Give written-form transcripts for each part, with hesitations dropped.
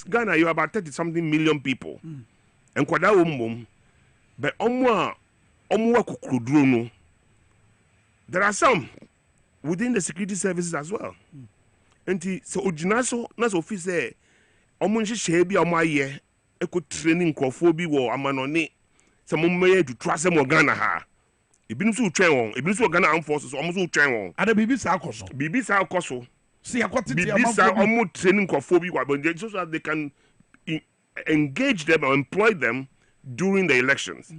Ghana, you are about 30-something million people. And kwada umum, but omwa kukrudruno. There are some within the security services as well. And so ojinaso nas office omunshi shebi amaye eko training kofobi wo amanoni some may to trust them Ghana ha. Ibinu so train won, ibinu so Ghana armed forces almost so train won. Ada bibi sa akoso. Bibi sa akoso. See akwati bibi sa almost training kofobi wa but so that they can engage them or employ them during the elections.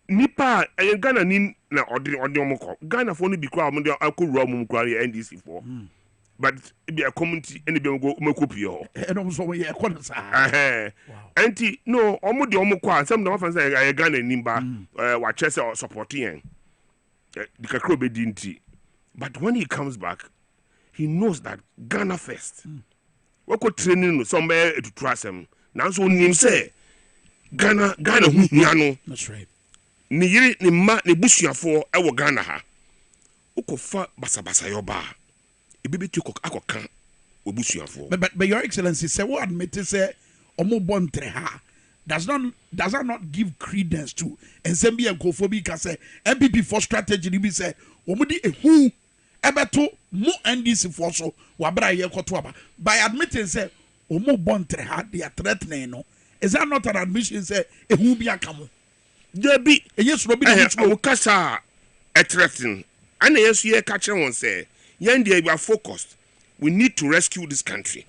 Nipa Ghana ni na odi omoko. Ghana for ni bi kwa mo de akowura mo kwa NDC for. But it be a community and be go copy ho. And also we sa. Anti no omo de omo kwa some the one say Ghana nimba wa chese supporting the kakro be dinti. But when he comes back he knows that Ghana first. We ko training no somewhere to trust him. Now so nim say Ghana hu hia no. That's right. Ni yiri ni ma ni busuafo e wo Ghana ha. Ukofa basabasa yoba. But Your Excellency, say what admit say omo bontre ha does that not give credence to and sembi and kofobia say MPP for strategy be say omo di ehu ebeto mo NDC for so wabra ye koto aba by admitting say omo bontre ha they are threatening no is that not an admission say ehu bi akamo debi yes no be no kasa a threatening and yes ye catch one say we are focused. We need to rescue this country.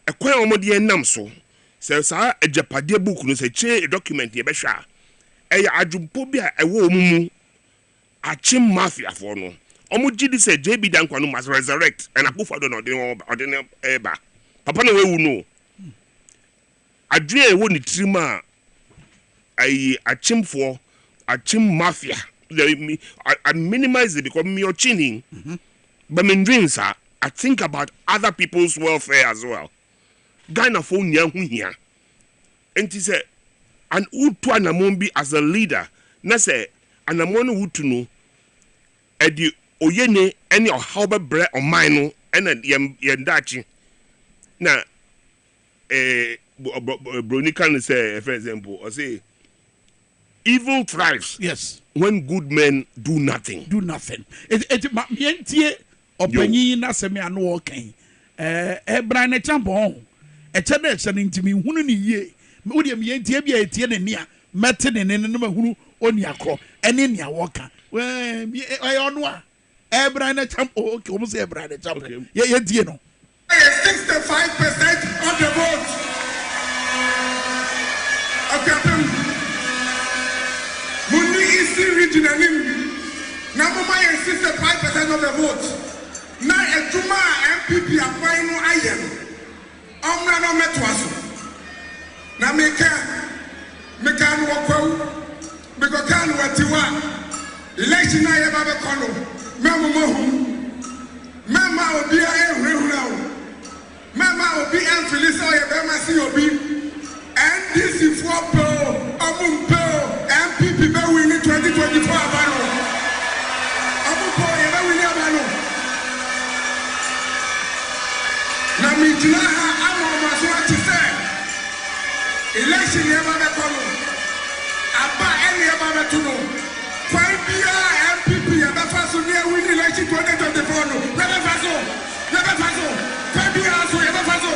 A quite omodi nam so says a japade book no say a document ye besha. A ajumpobia a wo mumu a chim mafia for no. Omujidi say JB Dankwano must resurrect and a bufa don ordinary eba. Papa no we know. Adria woni trima a chim for a chim mafia. I minimize it because me or chinning. But my dreams are I think about other people's welfare as well. Ghana for nya here. And he said, and who to anamombi as a leader, na say anamonu who to know edi oyene any or how bre or mine and yendachi. Na Bronican say for example, or say evil thrives. Yes. When good men do nothing. Do nothing. It Opanyi na semi anu okan Brian Champon chede ntimi hunu ni yie wo de me ntie bia etie ne nia mete ne ne no mahunu oni akro ene nia woka we ono a Brian Champon okay o mo say Brian Champon ye die no 65% of the vote akatem muni isi regional na mo my 65% of the vote. Na etuma MPP akwai no ayem omra no metwaso na meka no wakwu because kan watiwa election na ye ba be kono memo mema obi ehurehura o mema obi enfilisa ye be ma si obi NDC for po omumpo MPP be win 2024 abano omumpo ye be win abano. Na mijina ha amo maso ati say election ye ba be kono aba ene ye ba be tuno kwai bia MPP ye ba faso ni win election 2024 no ye ba faso kwai bia so ye ba faso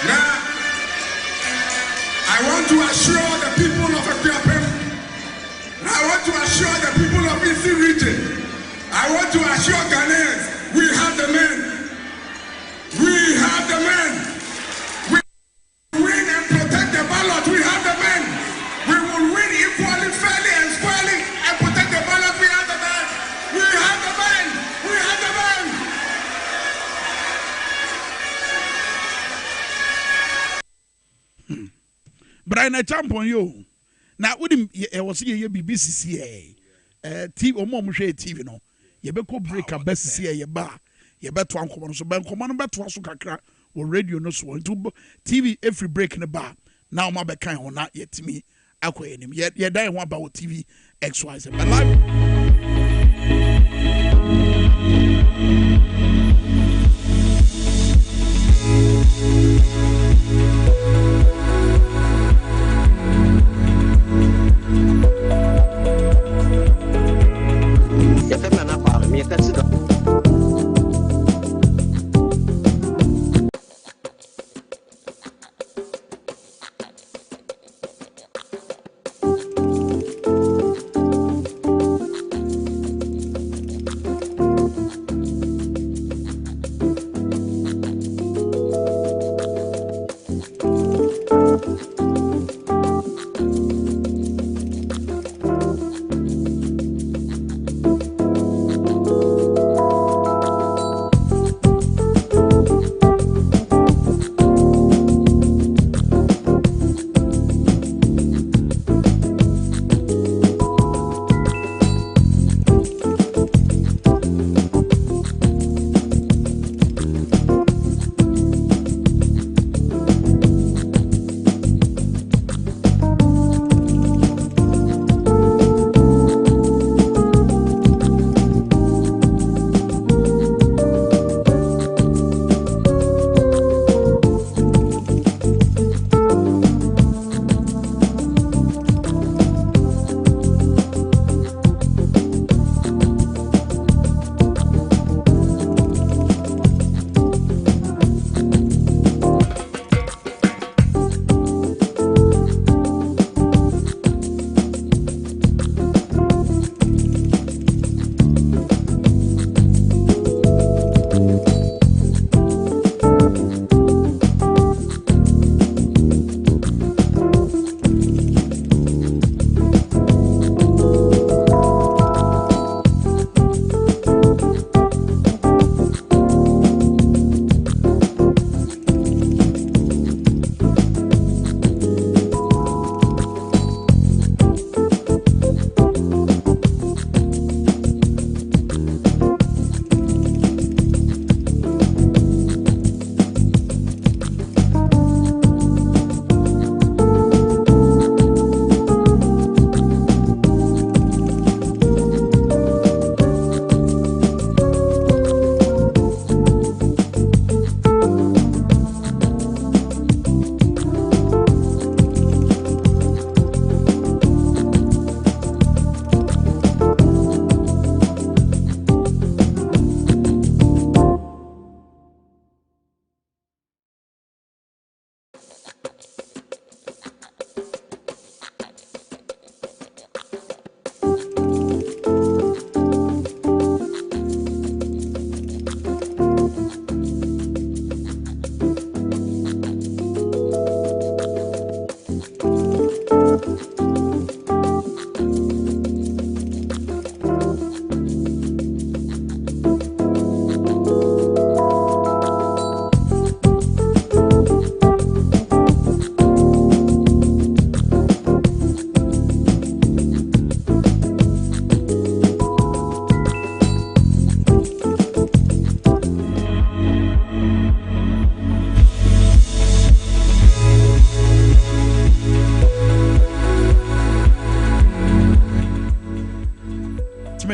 Now, I want to assure the people of Ethiopian, I want to assure the people of Eastern region, I want to assure Ghanaians, we have the men. We have the men. We win and protect the ballot. We have the men. We will win equally, fairly, and squarely and protect the ballot. We have the men. We have the men. We have the men. Brian Champon yo. Now with him was here BBC TV TV no. You be break a best see ye bar. You bet one common so ben common bet was so kakra or radio no so into TV every break in the bar. Now my be kind or not yet to me. Akwa him yet die one about TV XYZ. But live.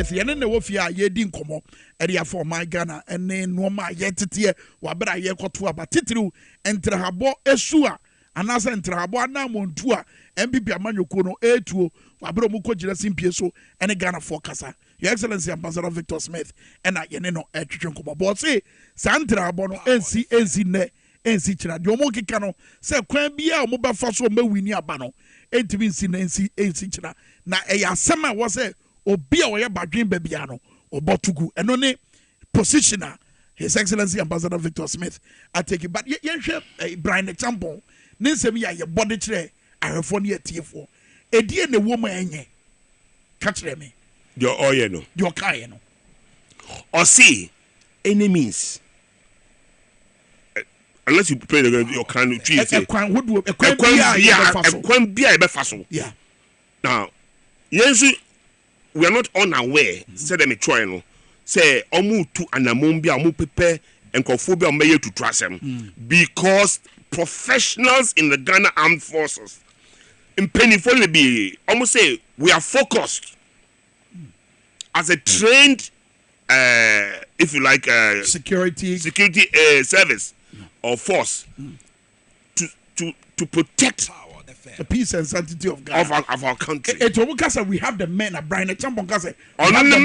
Yene ne wofia ye di nkomo area for my Ghana ene no ma ye tete wa bra ye koto aba titiriu entrehabo esua anasa entrehabo anamontu a MPP amanyoko no etuo wa bra mu kogire simpie so ene Ghana for kasa Your Excellency Ambassador Victor Smith and I no etwetwe nkomo but say santra abo no NC ne NC chira de omo keka no say kwan bia omo ba fa so ma wini aba no entimi nsi na NC chira na eya asema wo say obi a wo ye badwen ba bia no obotugu eno ne positioner His Excellency Ambassador Victor Smith I take it but yenhwe Brian example ne nsem ya ye body chire ahwefo ne atiefo edie ne wo ma enye ka chire me your oil no your kind no or see any means unless you pray your kind tree say ekwan bia e be faso yeah now yensu we are not unaware say them try no say omu tu anamon bia omu pepe enkofo bia omeye to trasem because professionals in the Ghana Armed Forces in peniful be almost say we are focused as a trained if you like security service or force to protect the peace and sanctity of Ghana of our country. We have the men at Brian Champon on the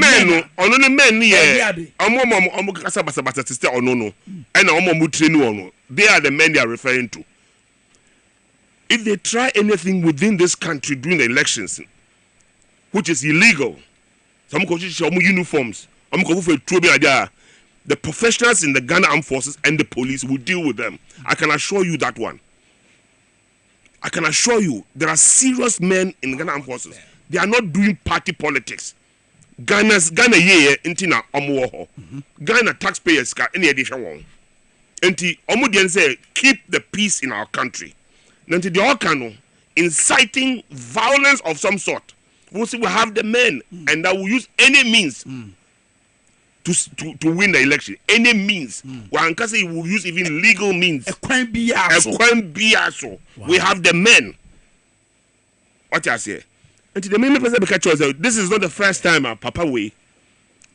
men yeah omo kasa basa sister no and omo train no they are the men they are referring to. If they try anything within this country during the elections which is illegal, some uniforms, the professionals in the Ghana Armed Forces and the police will deal with them. I can assure you that one. I can assure you there are serious men in the Ghana Armed Forces. They are not doing party politics. Ghana ye intina omo Ghana taxpayers ka any edition one. Enti omo say keep the peace in our country. Nanti the Okano inciting violence of some sort. We'll have the men and that will use any means to win the election. Any means. One can say will use even legal means. Wow. We have the men. What I say? And the main person this is not the first time Papa Way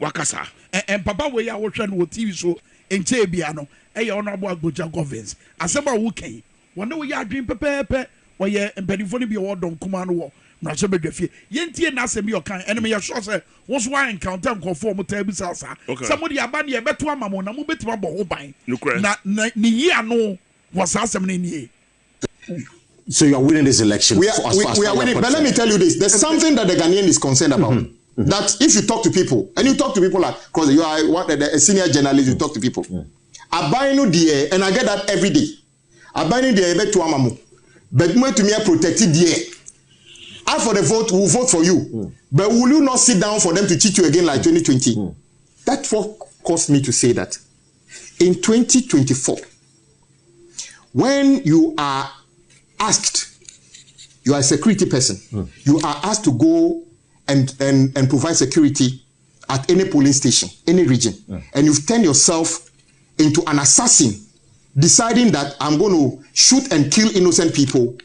Wakasa. And Papa Way I watching with TV show in Chebiano. Honorable Agoja Governance. Asema wuken. Wanda we are dream pepe or ye and Benifoni be award on command war. Nasabedefie. Yentie na asemi okan enemy ya sure say once one encounter conform table salsa. Somebody abani e beto amamo na mo betima bo ho ban. Na ni ye ano was asemi ni. So you are winning this election. We are winning. But let me tell you this: there's something that the Ghanaian is concerned about. That if you talk to people, and you talk to people like, because you are a senior journalist, you talk to people. Abayinu die, and I get that every day. Abayinu die ebe to amamu, but me to me protected die. Ask for the vote, we'll vote for you. But will you not sit down for them to cheat you again like 2020? That's what caused me to say that. In 2024, when you are asked, you are a security person, you are asked to go and provide security at any polling station, any region, and you've turned yourself into an assassin, deciding that I'm going to shoot and kill innocent people.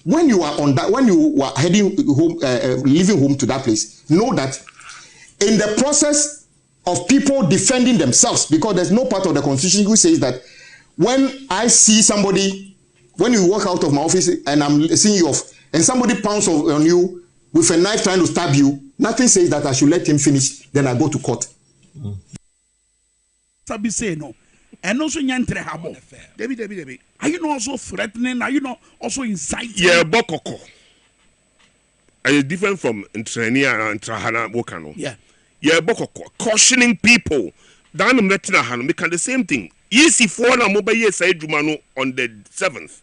When you are on that, when you are heading home, leaving home to that place, know that in the process of people defending themselves, because there's no part of the Constitution which says that when I see somebody, when you walk out of my office and I'm seeing you off, and somebody pounds on you with a knife trying to stab you, nothing says that I should let him finish, then I go to court. Sabi say no. And also nyantre habo. Debbie. Are you not also threatening? Are you not also inciting? Yeah, bokoko. And it's different from Intrania and Trahana Wokano. Yeah. Yeah, bokoko. Cautioning people. Danum Netina Hanum, they can the same thing. Easy for na mobile say Jumano on the 7th.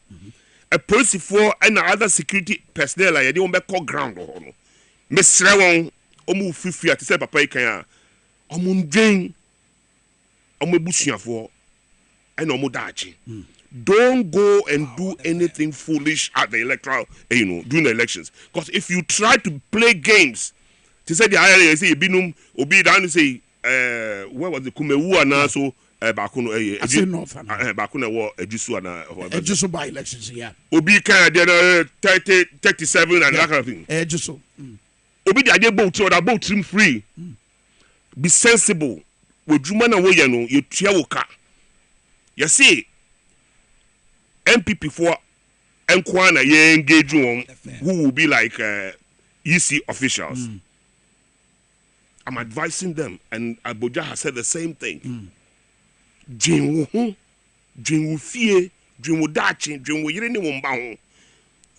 A police for and other security personnel like they won't be called ground or no. Miss Rewon, Omu Fifi at the Papa Kaya. Omun Omubushia for and Omudachi. Don't go and do anything foolish at the electoral, during the elections. Because if you try to play games, to say the IRA say Binum Obi down say where was the Kumewu and also Bakuno Bakuna war Ejusu and Ejusu by elections, yeah. Obi can 30, 37 and that kind of thing. Ejusu. Obi the idea boat or about trim free. Be sensible. With Jumana Woyano, you Chiawoka. You see, MPP for Nkwana ye engage on who will be like EC officials. I'm advising them, and Abuja has said the same thing. Dream wo fie, dream wo dachi, dream wo yire ni wo mba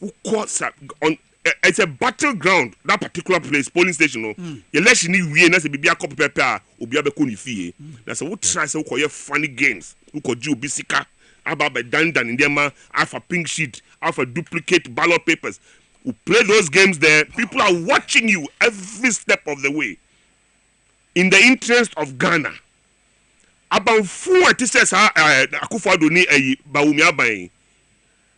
ho. It's a battleground, that particular place, polling station. You let you need we na se bibia copy paper obi abeko ni fie. Na se wo try se wo koye funny games. Wo ko ji obi sika aba be dandan in dem alpha pink sheet, alpha duplicate ballot papers. We play those games there. People are watching you every step of the way. In the interest of Ghana. About 4 says Akufo-Addo ni Bawumi aban.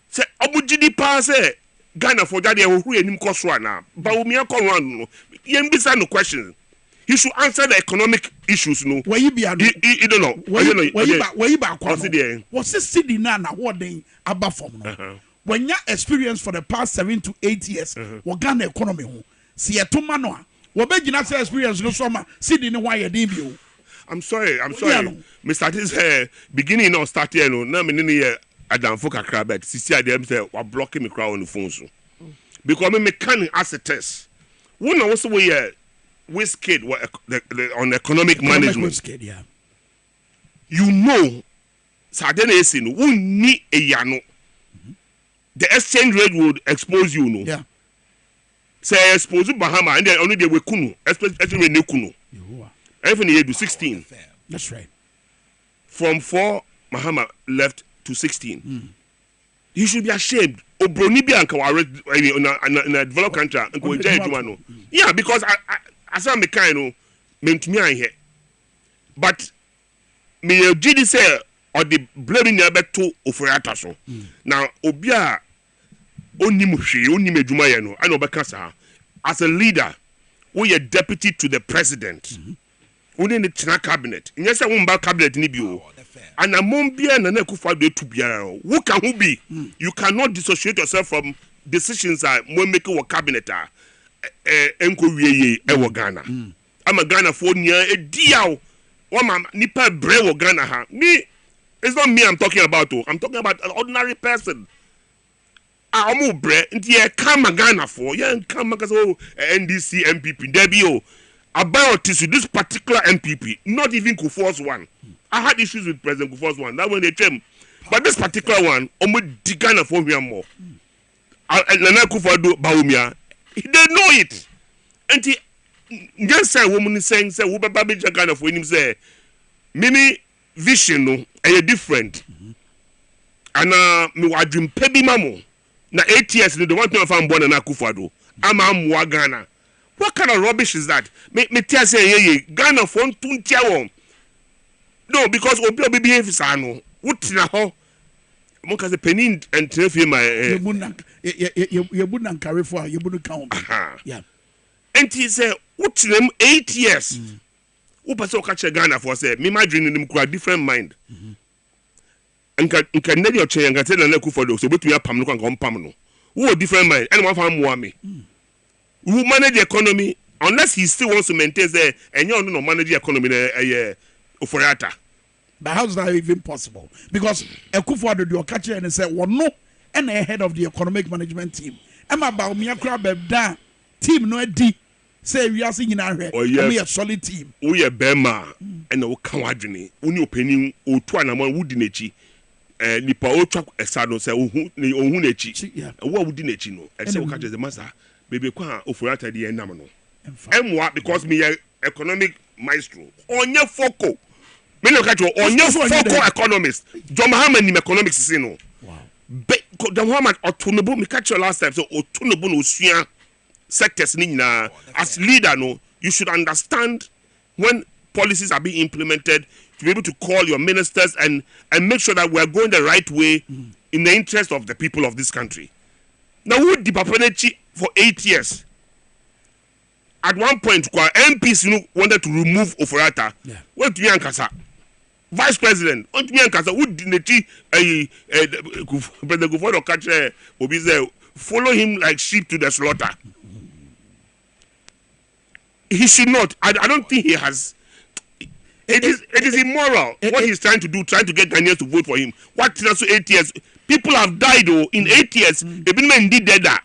Say obujidi pa say Ghana for that who enim koswa na Bawumi akon no yen bisa no questions. He should answer the economic issues no. Where you be ado? You don't know. Where you ba kwano? Was it city na what they aba from no? When you experience for the past 7 to 8 years, what Ghana economy ho. Si etuma no a. What be Ghana experience no so ma city ni why you dey. I'm sorry. Mr. This beginning or start here no. Na me ni adamfo kakra bet. Sisi adem say wa blocking me crowd on the phone so. Because me can ask a test. One also we kid on economic management. Kid, yeah. You know, Sadene Esin, who need a yano. The exchange rate would expose you, no. Yeah. Say expose Bahama and then only they were kunu, especially when they kunu. Everything you do 16. That's right. From 4, Mahama left to 16. You should be ashamed. Obroni bi anka in a developed country and go no. Yeah, because I saw me kind no meant me here. But me GD say or the blaming never to offerata so. Now obia onim hwe onim adwuma ye no ana obeka sa as a leader we are deputy to the president. We in the China cabinet. Yes, I won't buy cabinet ni bio. And among bia na Akufo-Addo to bia. Who can who be? You cannot dissociate yourself from decisions that when making a cabinet enko wiye e Ghana. I'm a Ghana for near a diao. One nipa bre Ghana ha. Me, it's not me I'm talking about. I'm talking about an ordinary person. I'm bre nti come Ghana for. Yeah, come because NDC MPP Debio. About this particular MPP, not even Kufuor's one. I had issues with President Kufuor's one. That when they came, but this particular one, Ghana for me more. Nana Akufo-Addo Bawumia, they know it. And he just say woman is saying say we Baba Ghana for him say many vision no are different. And me wa dream pebi mamo na 8 years the one thing I'm born Nana Akufo-Addo. I'm Ghana. What kind of rubbish is that? Me tell say Ghana phone tuntia won. No, because obi behave is ano. What na ho? Mo ka say penin and trefi my you wouldn't carry for you wouldn't count. Yeah. And he say what them 8 years. Who person catch Ghana for say me my dream them quite different mind. Nka nedi oche nka tell na Akufo-Addo so betumi apam no kan pam no. Who different mind anyone fan mo me. Who manage the economy unless he still wants to maintain say and you no manage the economy Oforiata. But how is that even possible? Because Akufo-Addo do catch and say well no and head of the economic management team. Emma Bawumia crab da team no di say we are singing our head. We a solid team. We a bema and o kan wadwene. Oni openi o to anamon wudi nechi. Nipa o twa esado say ohun nechi. Wo wudi nechi no. E say o catch the master. Baby kwa Oforiata di enam no. Emwa because me economic maestro. Onye foko. Me no catch onye foko economist. John Mahama ni economics say no. Wow. John Mahama otunobo me catch last time so otunobo no sua sectors ni na as leader no you should understand when policies are being implemented to be able to call your ministers and make sure that we are going the right way in the interest of the people of this country. Now who the papanechi for 8 years. At one point, MPs wanted to remove Oforiata. Yeah. Went to Yankasa. Vice President, went to Yankasa. Who didn't President Kufuor catch Obize, follow him like sheep to the slaughter? He should not. I don't think he has. It is immoral what he's trying to do, trying to get Ghanaians to vote for him. What 8 years? People have died in 8 years. They've been dead that.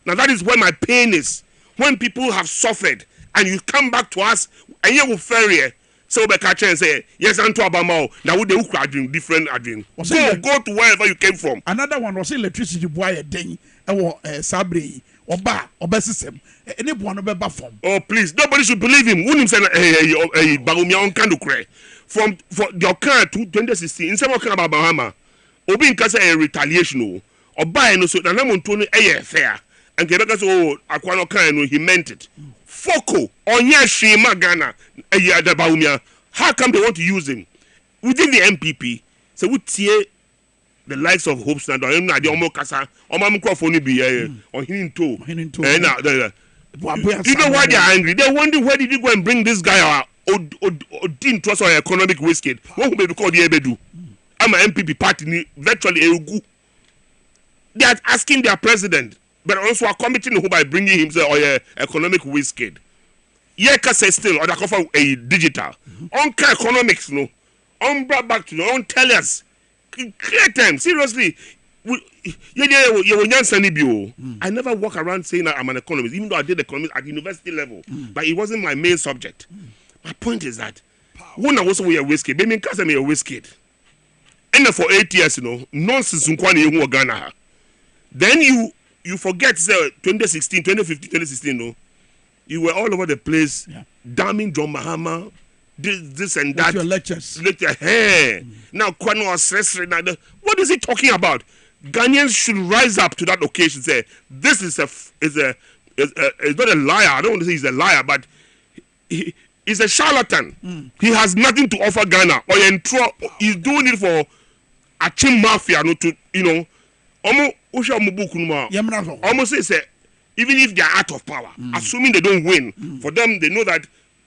Now that is where my pain is. When people have suffered and you come back to us and you will ferry. So we catch and say, yes, I'm to Abamao. Now would they adrenaline, different adrenaline. Go to wherever you came from. Another one was electricity boy a day, Sabri, or Ba, or Bessism, any one of a form. Oh, please, nobody should believe him. Wouldn't say a Bagumia kind of cry. From your car to 2016, in some kind about Bahama, Obi Nkasa a retaliation, or buy no so, and I'm on Tony a fair. And Quebec, oh, Aquano kind, he meant it. Foko on Yashima Ghana a Baumia. How come they want to use him within the MPP? So we tear the likes of Hope Stand or the Omo Kasa or Mamcrophone be on him too. You know why they're angry? They're wondering where did you go and bring this guy or didn't trust our economic wasted? What will be called the Ebedu? I'm an MPP party virtually a. They are asking their president. But also are committing who by bringing himself or economic whiskey. Yeka says still or that offer a digital. On economics no. On brought back to no. On tell us. Create them seriously. I never walk around saying that I'm an economist, even though I did economics at university level. But it wasn't my main subject. My point is that when I was a whiskey, they mean cause I'm a whiskey. And for 8 years, nonsense in Ghana. Then you forget, say, 2016, 2015, 2016, no? You were all over the place, damning John Mahama, this and that. Your lectures. Now, what is he talking about? Ghanaians should rise up to that occasion. Say, this is not a liar. I don't want to say he's a liar, but he's a charlatan. He has nothing to offer Ghana. Or he's doing it for a chim mafia, almost say even if they are out of power, assuming they don't win, for them they know that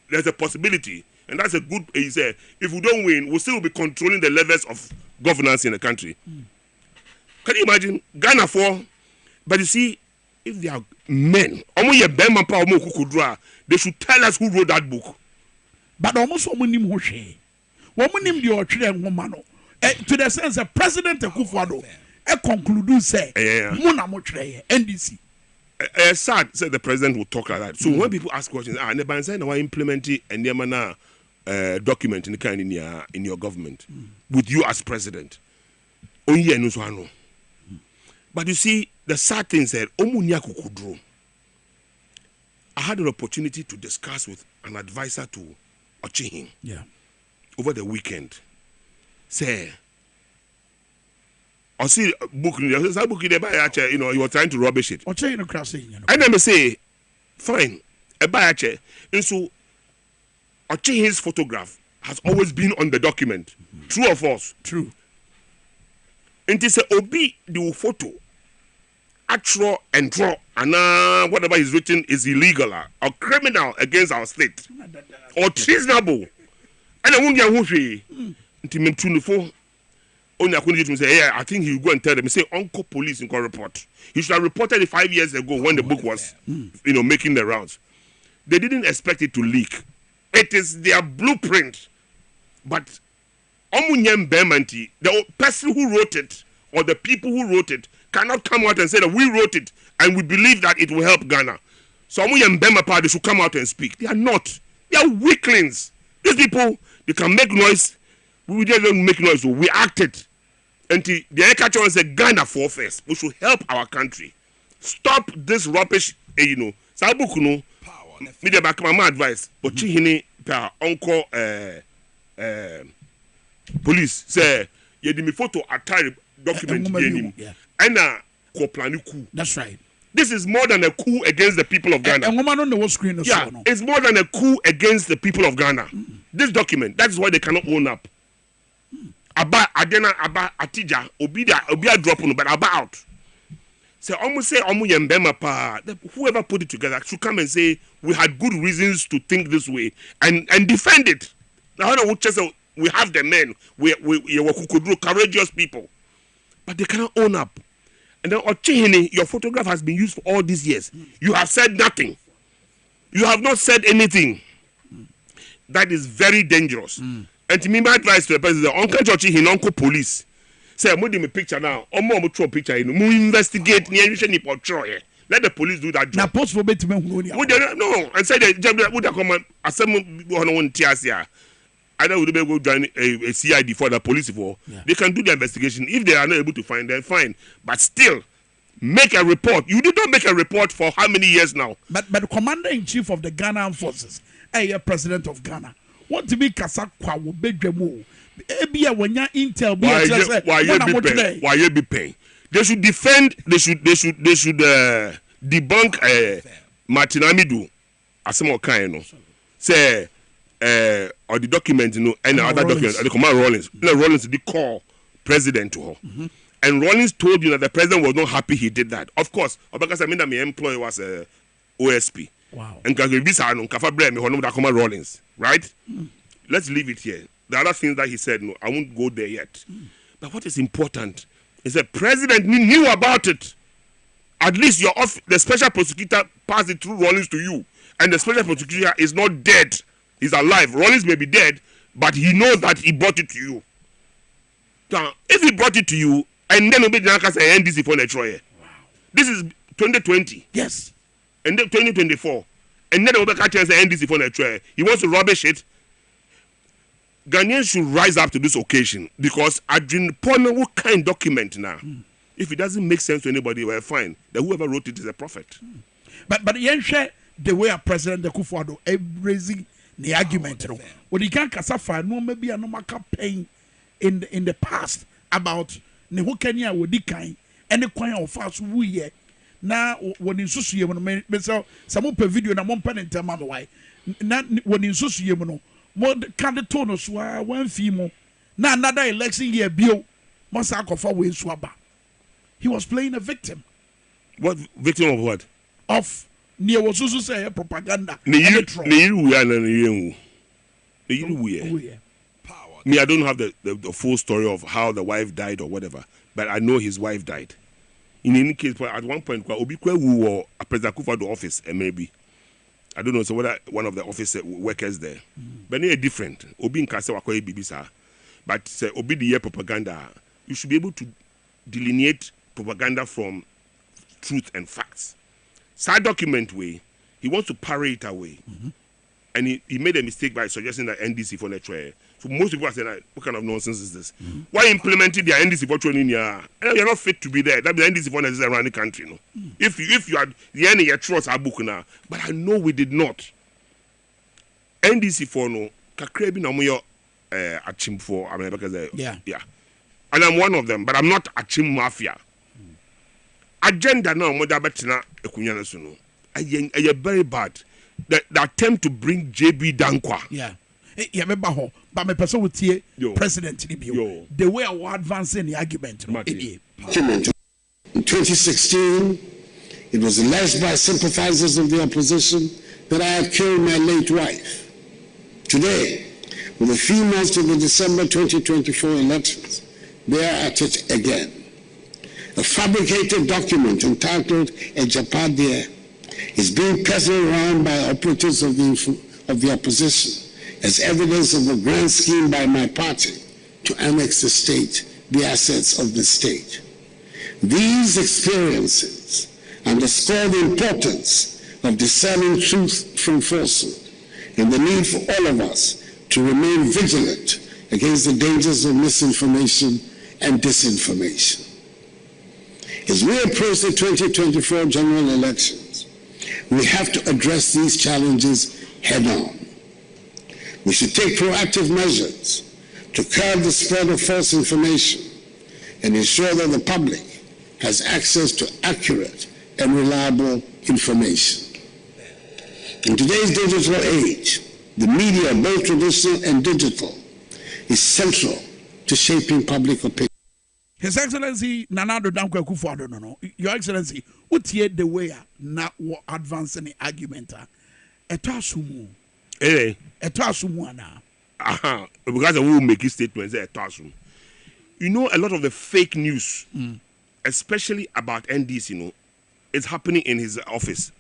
there's a possibility, and that's a good. He said, if we don't win, we'll still be controlling the levels of governance in the country. Can you imagine Ghana for? But you see, if they are men, they should tell us who wrote that book. But almost woman to the sense that President Akufo-Addo conclude say NDC. Sad said the president will talk like that. So when people ask questions, I implement it and document in the kind in your government with you as president. But you see, the sad thing said, I had an opportunity to discuss with an advisor to Ochihin over the weekend. Say, I see book you were trying to rubbish it. And then say, fine, a bayache. And so Ochihin's photograph has always been on the document. True or false? True. And it say Obi the photo, actual and draw, and whatever is written is illegal or criminal against our state or treasonable. And I won't get who I think he will go and tell them. He say, Uncle Police in report. He should have reported it 5 years ago when the book was, making the rounds. They didn't expect it to leak. It is their blueprint. But the person who wrote it or the people who wrote it cannot come out and say that we wrote it and we believe that it will help Ghana. So they should come out and speak. They are not. They are weaklings. These people, they can make noise. We didn't make noise. We acted. And the Ekacho said, Ghana for first. We should help our country. Stop this rubbish, Sabukuno. Me back my advice. But Chihini, uncle, police say, you did me photo attire document and coup. That's right. This is more than a coup against the people of Ghana. It's more than a coup against the people of Ghana. This document, that is why they cannot own up. Aba Adena Aba Atija Obia drop on, but about. So almost say yembema pa. Whoever put it together should come and say we had good reasons to think this way and defend it. Now we have the men, we were courageous people, but they cannot own up. And then Ochihini, your photograph has been used for all these years. You have said nothing. You have not said anything. That is very dangerous. And to me, my advice to the president, Uncle Ochihini, Uncle Police, say, I'm going to picture now. I'm going to picture. I'm investigate. Let the police do that na job. post for betime hu no. No, and say the job would come asem on one tiasia. Either would they go join a CID for the police for. They can do the investigation. If they are not able to find them, fine. But still, make a report. You did not make a report for how many years now? But the commander-in-chief of the Ghana Armed Forces, president of Ghana, want to be kasa kwa wo bedwemu. Ebia wanya intel be why you be paying? They should defend. They should debunk Martin Amidu asemo kind no. Say or the document and other documents. The command Rawlings. Rawlings did call president to her. And Rawlings told you that the president was not happy he did that. Of course, because I mean that my employer was OSP. Wow. And Rawlings, right? Let's leave it here. The other things that he said, no, I won't go there yet. But what is important is the president knew about it. At least the special prosecutor passed it through Rawlings to you. And the special prosecutor is not dead. He's alive. Rawlings may be dead, but he knows that he brought it to you. Now, if he brought it to you, and then say NDC for Netroye. This is 2020. Yes. And then 2024. And then say NDC for Netroye. He wants to rubbish it. Ghanaians should rise up to this occasion because what kind document now? If it doesn't make sense to anybody, well, fine. Then whoever wrote it is a prophet. But the way a president the Kufuor raising the argument, when he can't casafa, no maybe a normal campaign in the past about ne ho Kenya wodi kan ene kwan of fast we na woni nsusuye mu no me say some per video na mompa ne ntama me why na woni nsusuye mu no mo kan de tone so a wan fi mu na another election year bio mo sa akofa we so aba. He was playing a victim. What victim of what? Of near was also say propaganda. Me, I don't have the full story of how the wife died or whatever, but I know his wife died. In any case, at one point, Obikwe who a President Kufuor office, and maybe I don't know, so whether one of the office workers there, but they're different. Obi Nkase Wakoye Bibisa, but say Obi the year propaganda. You should be able to delineate propaganda from truth and facts. Side document way, he wants to parry it away. And he made a mistake by suggesting that NDC for Netroye. So most people are saying, what kind of nonsense is this? Why implementing their NDC for training here? You're not fit to be there. That the NDC for necessary around the country. No? If you are the end of your trust our book now. But I know we did not. NDC for no kakrebi na moyo achim for because yeah. And I'm one of them, but I'm not achim mafia. Agenda now mo da betina ekunya na so no. Aye very bad. The attempt to bring JB Dankwa. Yeah, but my person would hear President Libio. The way I was advancing the argument. In 2016, it was alleged by sympathizers of the opposition that I had killed my late wife. Today, with a few months to the December 2024 elections, they are at it again. A fabricated document entitled A Japadia is being peddled around by operatives of the opposition as evidence of a grand scheme by my party to annex the state, the assets of the state. These experiences underscore the importance of discerning truth from falsehood and the need for all of us to remain vigilant against the dangers of misinformation and disinformation. As we approach the 2024 general elections, we have to address these challenges head-on. We should take proactive measures to curb the spread of false information and ensure that the public has access to accurate and reliable information. In today's digital age, the media, both traditional and digital, is central to shaping public opinion. His Excellency Nana Dankwa Kufuor, no. Your Excellency, what here the way na advancing the argument? Etasumu. Etasumu ana. Aha. Because we will make statements etasumu. You know, a lot of the fake news, especially about NDC, is happening in his office.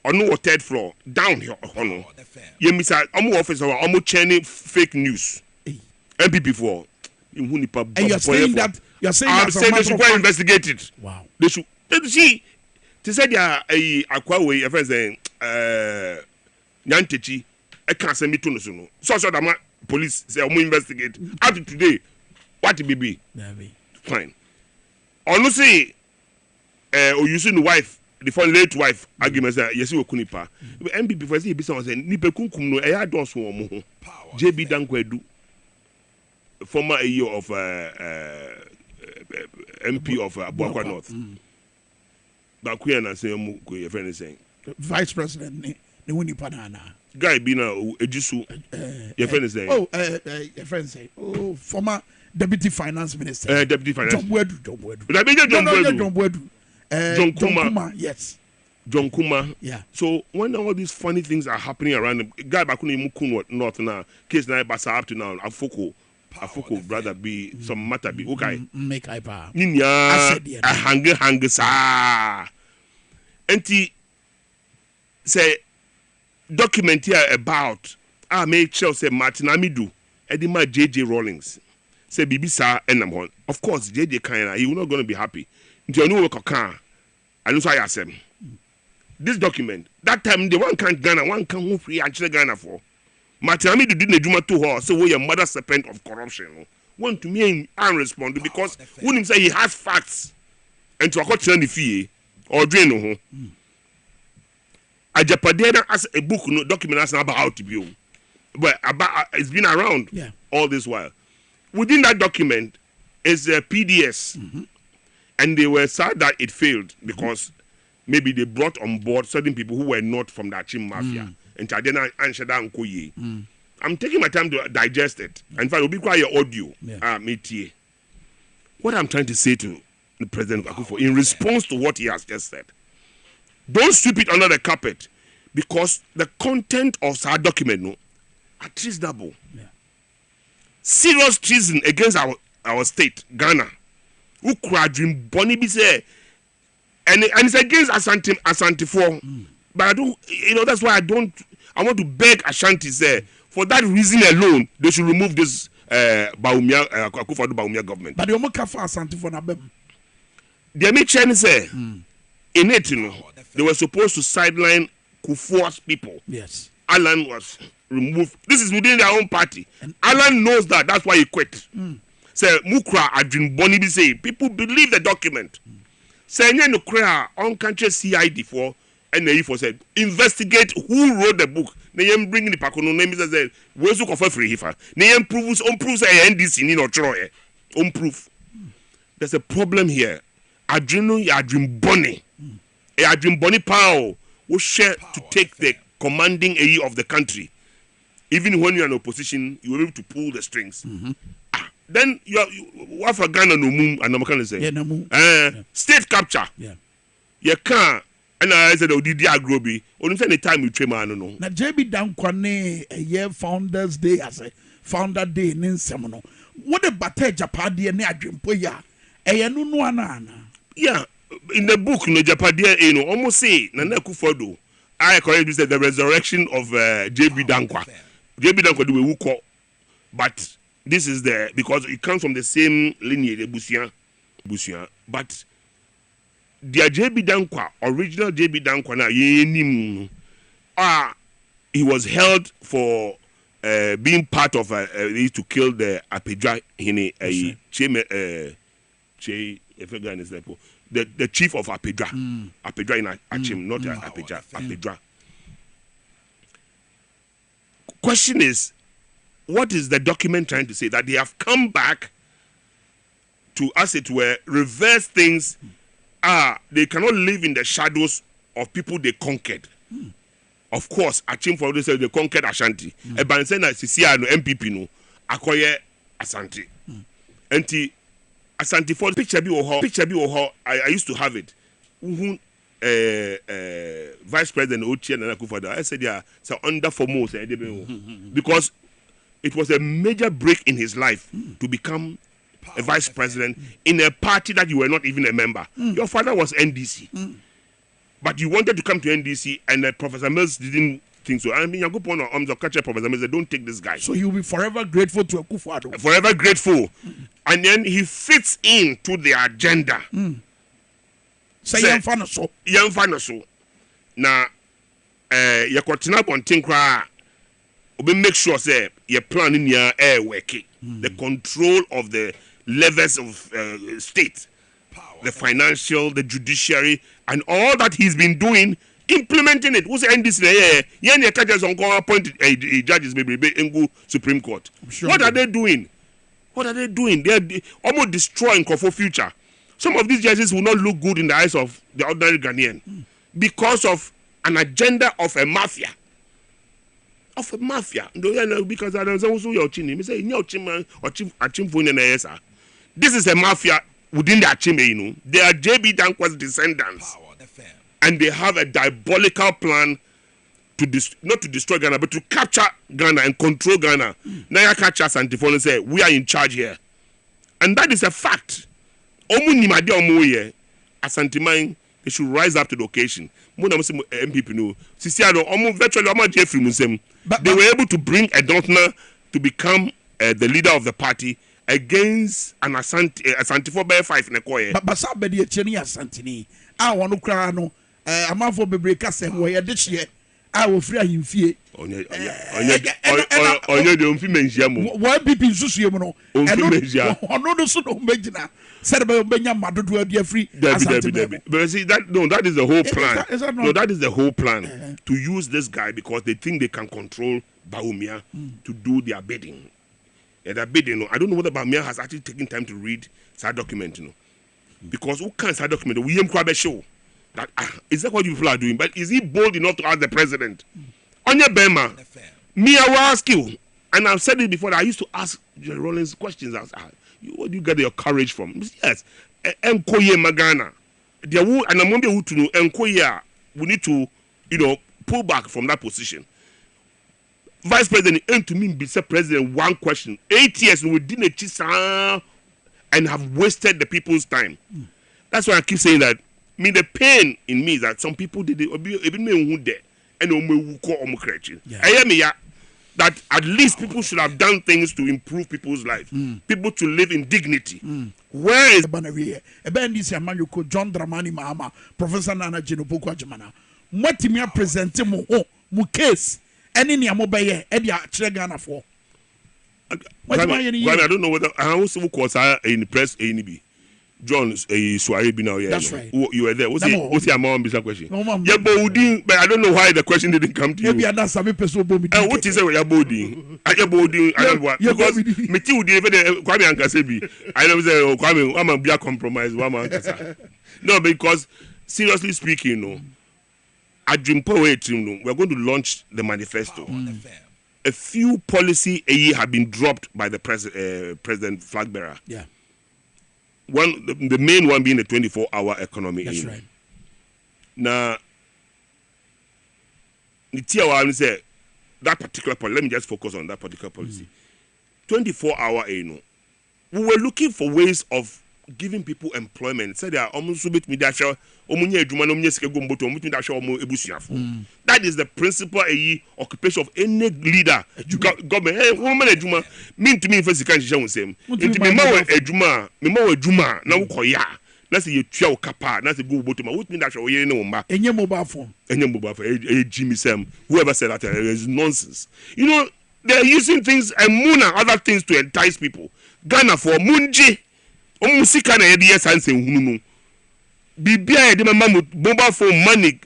On the third floor, down here. You miss our office or almost churning fake news. MPP for. And you're saying that I'm saying they should go and investigate it. Wow. They should see They said there a Akwawe, a friend saying, Nyantechi, I can't send me to no. So the police say, I'm investigate. Up to today, what it be? Fine. Honestly, you see the wife, the phone late wife, arguments that yes, you kunipa. MPP for say, be someone saying, Nipe kunkum no, I don't so mo. JB Dankwedu, former AO of MP of Bokwa North. Bakuya na say mu ko your friend is saying Vice President ne woni panana guy be na ejisu your friend is saying your friend say former Deputy Finance Minister Deputy Finance John Boadu John Boadu John Kuma yes John Kuma yeah. So when all these funny things are happening around the guy Bakuni Mukun North now case na basa up to now Afoko brother be some matter be okay make hyper ninya a hang sa enti say document here about make sure say Martin Amidu Edima JJ Rawlings say bibi sa enam of course JJ kind he will not going to be happy nti onu work kan and so I ask him this document that time the one can Ghana one can who free actually Ghana for Martin Amidu didn't do to her so we a mother serpent of corruption want to me and respond because when him say he has facts and to a turn the fee or drain no Ajapadena as a book no document as about how to be but about it's been around all this while. Within that document is a PDS and they were sad that it failed because maybe they brought on board certain people who were not from the Achim Mafia and Chadena and Shada Nkoye. I'm taking my time to digest it. In fact, it will be quite your audio. What I'm trying to say to the President Akufo in response to what he has just said, don't sweep it under the carpet because the content of our document are treasonable. Serious treason against our state, Ghana. Who dream Bonnie be say and it's against Asante 4. But I don't that's why I want to beg Ashanti say for that reason alone they should remove this Baumia government. But you almost for Asante 4 na bem. They make Chinese say in it, they were supposed to sideline Kufuor's people. Yes. Alan was removed. This is within their own party. And Alan knows that. That's why he quit. Say Mukra Adrin Boni be say people believe the document. Say no cry on country CID for and they for said investigate who wrote the book. They bring the pakono name is say we look for free hifa. They proves on proofs NDC ni no troye. On proof. There's a problem here. Adrin Boni. Adrin Boni Pao will share to take the commanding AE of the country. Even when you're in opposition, you will be able to pull the strings. Then you have a Ghana no moon and I'm say. Yeah, no moon. State capture. Yeah. You can't. And I said, oh, did you agree? Only any time you train, I don't know. Now, JB Dankwane, a year Founders Day as a Founder Day in Semono. What a battle Japadi and Adrian Poya. Yeah, in the book, no Japadia, almost say, Nana Kufodo. I correct you said the resurrection of JB Dankwa. JB Dankwa do a call, but this is because it comes from the same lineage, the Busian. But the JB Dankwa, original JB Dankwa, he was held for being part of to kill the Apedra the chief of Apedra. Apedra in Achim, not Apedra. Question is, what is the document trying to say? That they have come back to, as it were, reverse things. They cannot live in the shadows of people they conquered. Of course, Achim for this they conquered Ashanti. But saying that CCR no MPP no acquire Asante. Anti Asante for picture be or I used to have it. Vice President Ochi and Akufo-Addo, I said so under foremost because it was a major break in his life to become a vice president in a party that you were not even a member. Your father was NDC, but you wanted to come to NDC, and Professor Mills didn't think so. I mean, you go on the catcher, Professor Mills said, "Don't take this guy." So you'll be forever grateful to Akufo-Addo. Forever grateful, and then he fits into the agenda. Say yɛmfa no so na yɛkɔtena abɔnten koraa obi make sure say your plan in your air working the control of the levers of state the financial the judiciary and all that he's been doing implementing it. Who's NDC? Yeah, judges on appointed judges maybe in Supreme Court. Sure what are they doing? What are they doing? They are almost destroying Kofo future. Some of these judges will not look good in the eyes of the ordinary Ghanaian because of an agenda of a mafia. Of a mafia. Because I don't know your chin. Say your chin or chim phone in the this is a mafia within the Achime, you know. They are JB Dankwa's descendants. And they have a diabolical plan to not to destroy Ghana, but to capture Ghana and control Ghana. Now you catch us and say, we are in charge here. And that is a fact. Asante Mine, they should rise up to the occasion. MPP no. Virtually they were able to bring a Dontna to become the leader of the party against an Asante for by 5 in a choir. But Basabedi Cheni Asantini. I want to cry no. A man for Bebreka said, where this year I will free him fear. On your female. Why people Susiamono? I know the son of Benjina said about Benya Madu, dear free. But see, that is the whole plan. No, that is the whole plan to use this guy because they think they can control Baumia to do their bidding. Their bidding. I don't know whether Baumia has actually taken time to read that document, you know. Because who can't that document? William Kwabe show. That is that what you people are doing? But is he bold enough to ask the president? On your Bema, me I will ask you, and I've said it before. That I used to ask Jerry Rollins questions. I was, where do you get your courage from? Yes, Enkoye Magana. There will and I'm wondering who to know. Enkoye, we need to, pull back from that position. Vice President, and to me, be president. One question: 8 years we didn't chisa and have wasted the people's time. That's why I keep saying that. The pain in me is that some people did it, even me there, and that at least people should have done things to improve people's life, people to live in dignity. Where is John Dramani Mahama, Professor Nana Jinopoko Jamana? What me present mu case? Any Niamobeye, Edia Chegana for? I don't know whether I also was in the press, ANB. John's a Swahili now. That's right. You were there. What's your mom? This question. Yeah, but I don't know why the question didn't come to you. Maybe that's some person. What is it? You're boarding. I don't know because me too. Kwame Minkah I never say Kwame. I'm a be a compromise. No, because seriously speaking, at Jimpo team, we're going to launch the manifesto. A few policy have been dropped by the president flag bearer. Yeah. The main one being the 24-hour economy. That's right. Now, say that particular policy. Let me just focus on that particular policy. 24-hour, we were looking for ways of giving people employment. Say they are almost so bit that is the principal occupation of any leader. Government woman mean to me first can same. Let's say you tell Kapa, that's a good bottom. What mean that you know, and your mobile phone, Jimmy Sam, whoever said that is nonsense. They're using things and moon and other things to entice people. Ghana for Munji. Musika na yedi sanse hunu bibia yedi mobile phone money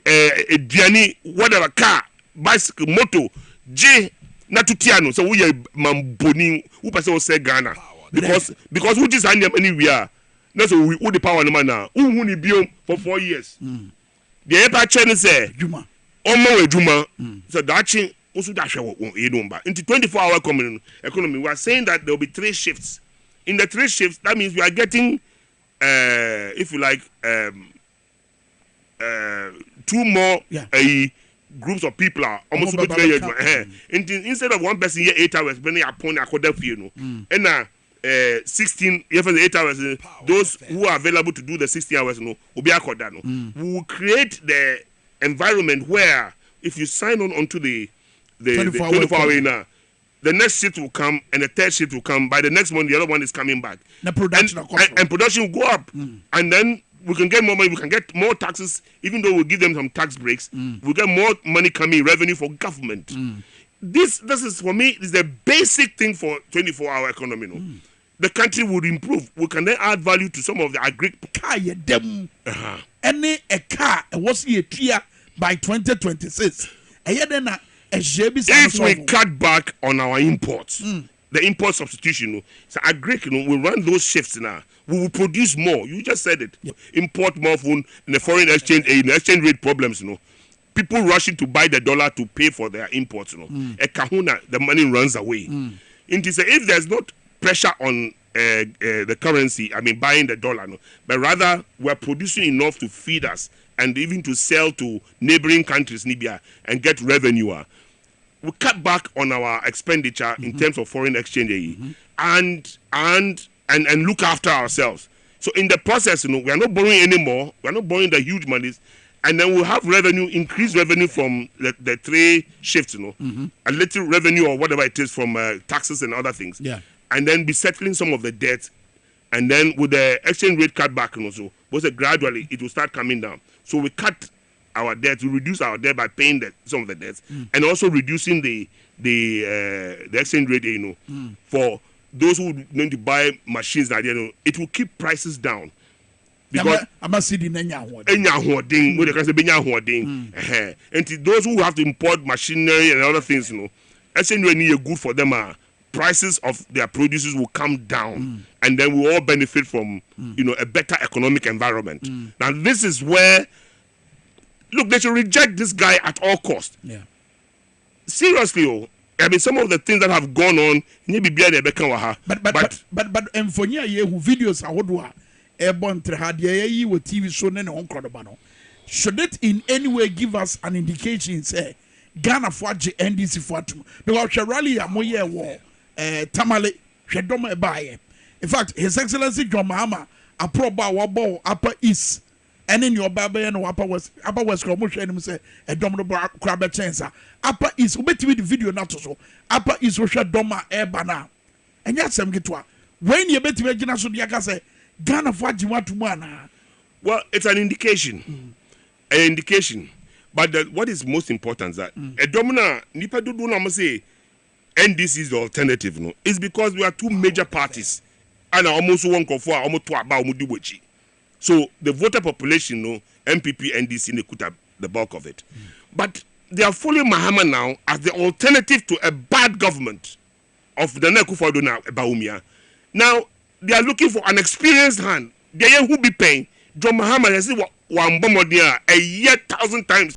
aduane whatever car bicycle moto J na tutiano so we mamboni who person say Ghana because who just hand them anywhere that's who the power no man na who ni biom for 4 years the ever chain say juma omo ejuma so dachi also da hwe number into 24-hour economy we are saying that there will be 3 shifts. In the 3 shifts, that means we are getting, if you like, 2 more groups of people are almost instead of one person here 8 hours, when they are upon a quarter for and 16 for the 8 hours, those who are available to do the 16 hours, will be accorded. We will create the environment where if you sign on onto the 24-hour now. The next shift will come and the third shift will come. By the next month, the other one is coming back. The production and production will go up. And then we can get more money, we can get more taxes, even though we give them some tax breaks, we'll get more money coming, revenue for government. This is, for me, is the basic thing for 24-hour economy. No? The country would improve. We can then add value to some of the agri. Any a car was a year by 2026. If we cut back on our imports, the import substitution, so agri, we run those shifts now. We will produce more. You just said it. Import more in the foreign exchange, in the exchange rate problems. People rushing to buy the dollar to pay for their imports. A kahuna, the money runs away. If there's not pressure on the currency, I mean buying the dollar, but rather we're producing enough to feed us and even to sell to neighboring countries, Libya, and get revenue. We cut back on our expenditure in terms of foreign exchange, and look after ourselves. So in the process, we are not borrowing anymore. We are not borrowing the huge monies, and then we'll have revenue, increased revenue from the trade shifts, a little revenue or whatever it is from taxes and other things, and then be settling some of the debt, and then with the exchange rate cut back, so gradually it will start coming down. So we cut our debt, we reduce our debt by paying some of the debts, and also reducing the exchange rate, for those who need to buy machines, it will keep prices down. Because and those who have to import machinery and other things, exchange rate is good for them. Prices of their produces will come down, and then we all benefit from a better economic environment. Now this is where, look, they should reject this guy at all costs. Seriously, I mean, some of the things that have gone on, but Enfonia who videos are what airborne with TV show should it in any way give us an indication, say Ghana for NDC for because rally a moye war tamale shedoma baye. In fact, His Excellency John Mahama approba wabo Upper East. And in your Baba and Upper West promotion, say a domino crab chance. Upper East, wait with the video not so. Upper East Russia Doma air banner. And yet, some get to when you bet to Gina Sudiaka say, Ghana for Jimatumana. Well, it's an indication. An indication. But what is most important is that a domina, Nipa do not say NDC is the alternative. No, it's because we are two major parties. And I almost won't go for almost to about Mudiwichi. So the voter population, MPP, NDC, they could have the bulk of it. But they are following Mahama now as the alternative to a bad government of the Nekufadona Baumia. Now, they are looking for an experienced hand. They are who be paying. John Mahama has said, 1 bomb a year 1,000 times